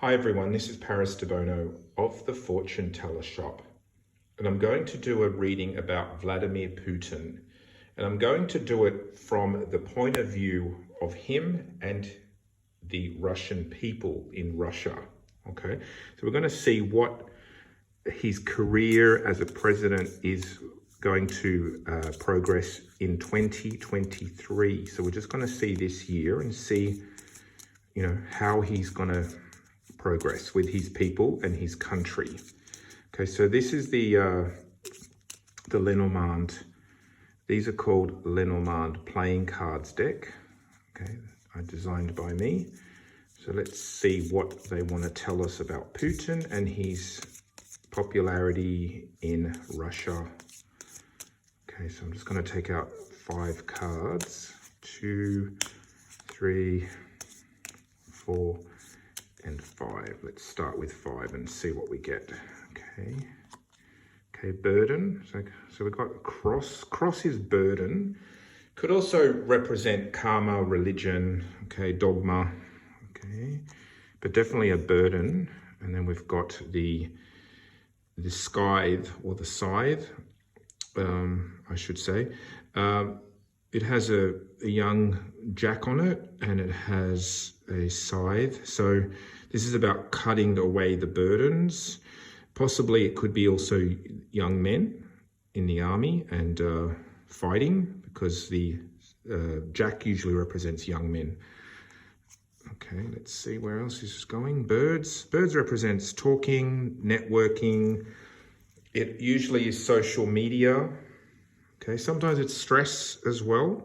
Hi everyone, this is Paris Debono of the Fortune Teller Shop, and I'm going to do a reading about Vladimir Putin, and I'm going to do it from the point of view of him and the Russian people in Russia. Okay, so we're going to see what his career as a president is going to progress in 2023. So we're just going to see this year and see, how he's going to progress with his people and his country. Okay, so this is the Lenormand. These are called Lenormand playing cards deck. Okay, are designed by me. So let's see what they want to tell us about Putin and his popularity in Russia. Okay, so I'm just going to take out 5 cards. 2, 3, 4, and 5. Let's start with 5 and see what we get. Okay, burden. So we've got cross. Cross is burden. Could also represent karma, religion, okay, dogma, okay, but definitely a burden. And then we've got the scythe, or the scythe, I should say. It has a young jack on it, and it has a scythe. So this is about cutting away the burdens. Possibly it could be also young men in the army and fighting, because the jack usually represents young men. Okay, let's see where else is this going. Birds. Birds represents talking, networking. It usually is social media. Okay, sometimes it's stress as well.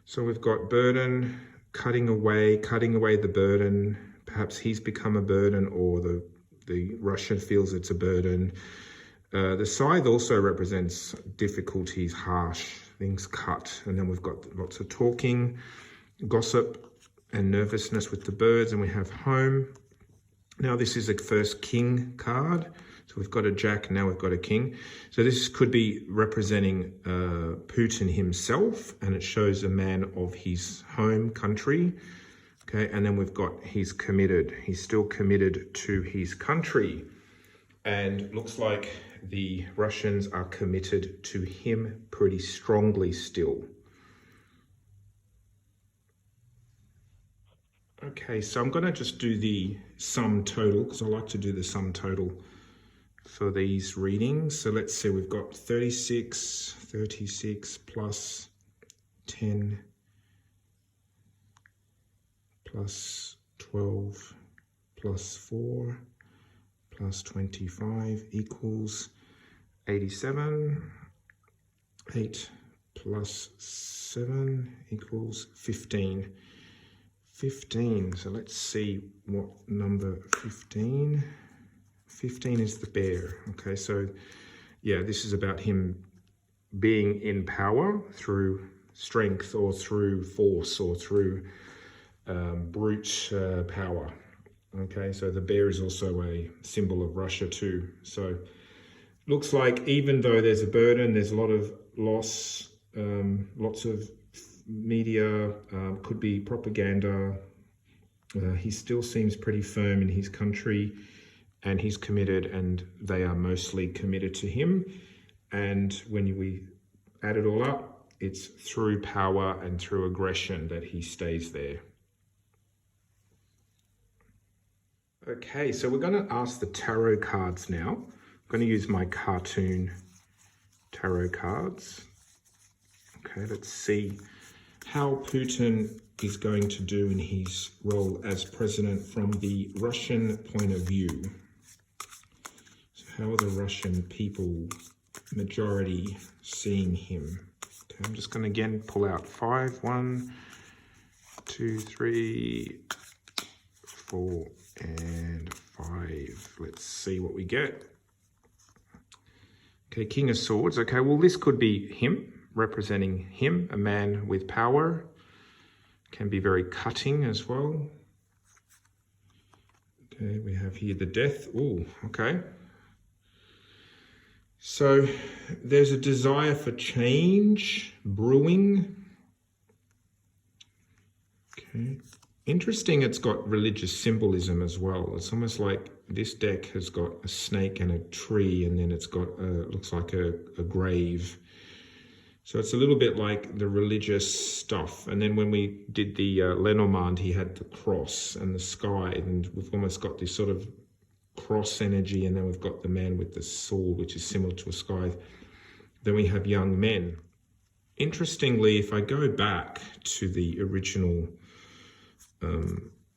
So we've got burden, cutting away the burden. Perhaps he's become a burden, or the Russian feels it's a burden. The scythe also represents difficulties, harsh, things cut. And then we've got lots of talking, gossip, and nervousness with the birds. And we have home. Now this is the first king card. So we've got a jack, now we've got a king. So this could be representing Putin himself, and it shows a man of his home country. Okay, and then we've got he's committed. He's still committed to his country. And looks like the Russians are committed to him pretty strongly still. Okay, so I'm going to just do the sum total, because I like to do the sum total for these readings. So let's see, we've got 36 plus 10 plus 12 plus 4 plus 25 equals 87. 8 plus 7 equals 15. 15, so let's see what number 15. 15 is the bear. Okay, so yeah, this is about him being in power through strength, or through force, or through brute power. Okay, so the bear is also a symbol of Russia too. So looks like even though there's a burden, there's a lot of loss, lots of media, could be propaganda. He still seems pretty firm in his country, and he's committed, and they are mostly committed to him. And when we add it all up, it's through power and through aggression that he stays there. Okay, so we're going to ask the tarot cards now. I'm going to use my cartoon tarot cards. Okay, let's see how Putin is going to do in his role as president from the Russian point of view. So how are the Russian people, majority, seeing him? Okay, I'm just going to again pull out 5. 1, 2, 3, 4, and 5. Let's see what we get. Okay, King of Swords. Okay, well, this could be him, representing him, a man with power. Can be very cutting as well. Okay, we have here the Death. Oh, okay. So there's a desire for change brewing. Okay. Interesting, it's got religious symbolism as well. It's almost like this deck has got a snake and a tree, and then it's got looks like a grave. So it's a little bit like the religious stuff. And then when we did the Lenormand, he had the cross and the sky, and we've almost got this sort of cross energy, and then we've got the man with the sword, which is similar to a sky. Then we have young men. Interestingly, if I go back to the original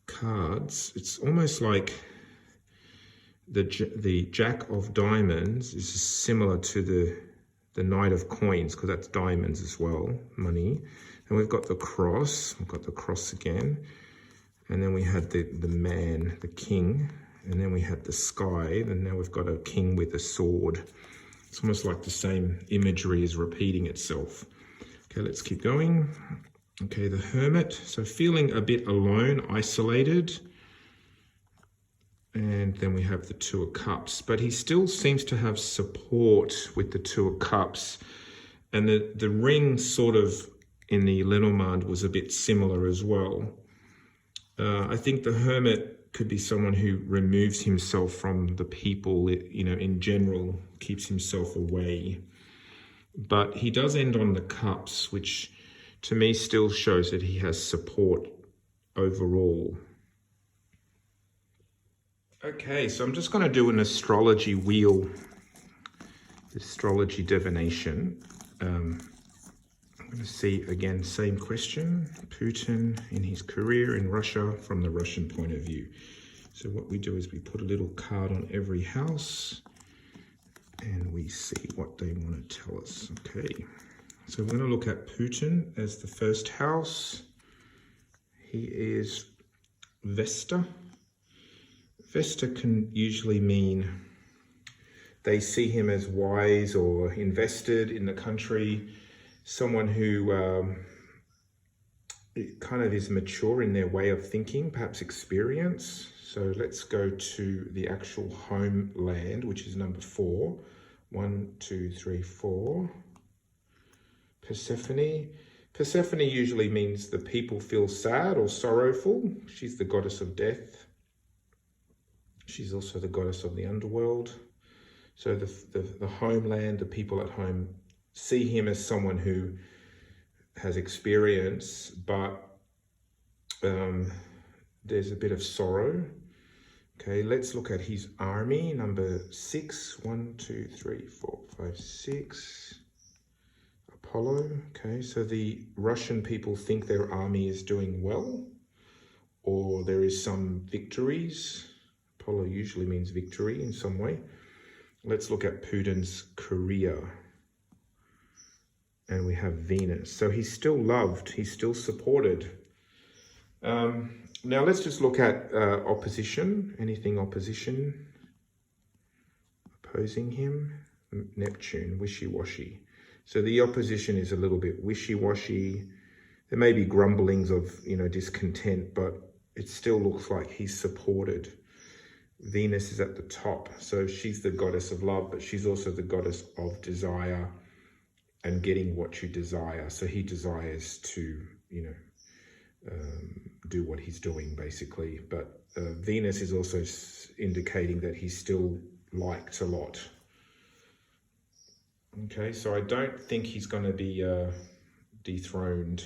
cards, it's almost like the Jack of Diamonds is similar to the Knight of Coins, because that's diamonds as well, money. And we've got the cross, again. And then we had the man, the king. And then we had the sky, and now we've got a king with a sword. It's almost like the same imagery is repeating itself. Okay, let's keep going. Okay, the hermit. So feeling a bit alone, isolated. And then we have the Two of Cups, but he still seems to have support with the Two of Cups. And the ring sort of in the Lenormand was a bit similar as well. I think the hermit could be someone who removes himself from the people, you know, in general, keeps himself away. But he does end on the cups, which to me still shows that he has support overall. Okay, so I'm just going to do an astrology wheel, astrology divination. I'm going to see, again, same question, Putin in his career in Russia from the Russian point of view. So what we do is we put a little card on every house and we see what they want to tell us. Okay, so we're going to look at Putin as the first house. He is Vesta. Vesta can usually mean they see him as wise or invested in the country, someone who kind of is mature in their way of thinking, perhaps experience. So let's go to the actual homeland, which is number 4. 1, 2, 3, 4. Persephone. Persephone usually means the people feel sad or sorrowful. She's the goddess of death. She's also the goddess of the underworld. So the homeland, the people at home, see him as someone who has experience, but there's a bit of sorrow. Okay, let's look at his army, number 6. 1, 2, 3, 4, 5, 6. Apollo. Okay, so the Russian people think their army is doing well, or there is some victories. Apollo usually means victory in some way. Let's look at Putin's career. And we have Venus. So he's still loved, he's still supported. Now let's just look at opposition. Anything opposition? Opposing him? Neptune, wishy-washy. So the opposition is a little bit wishy-washy. There may be grumblings of, you know, discontent, but it still looks like he's supported. Venus is at the top, so she's the goddess of love, but she's also the goddess of desire and getting what you desire. So he desires to, you know, do what he's doing, basically. But Venus is also indicating that he's still liked a lot. Okay, so I don't think he's going to be dethroned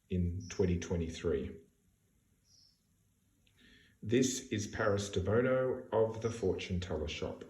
in 2023. This is Paris Debono of the Fortune Teller Shop.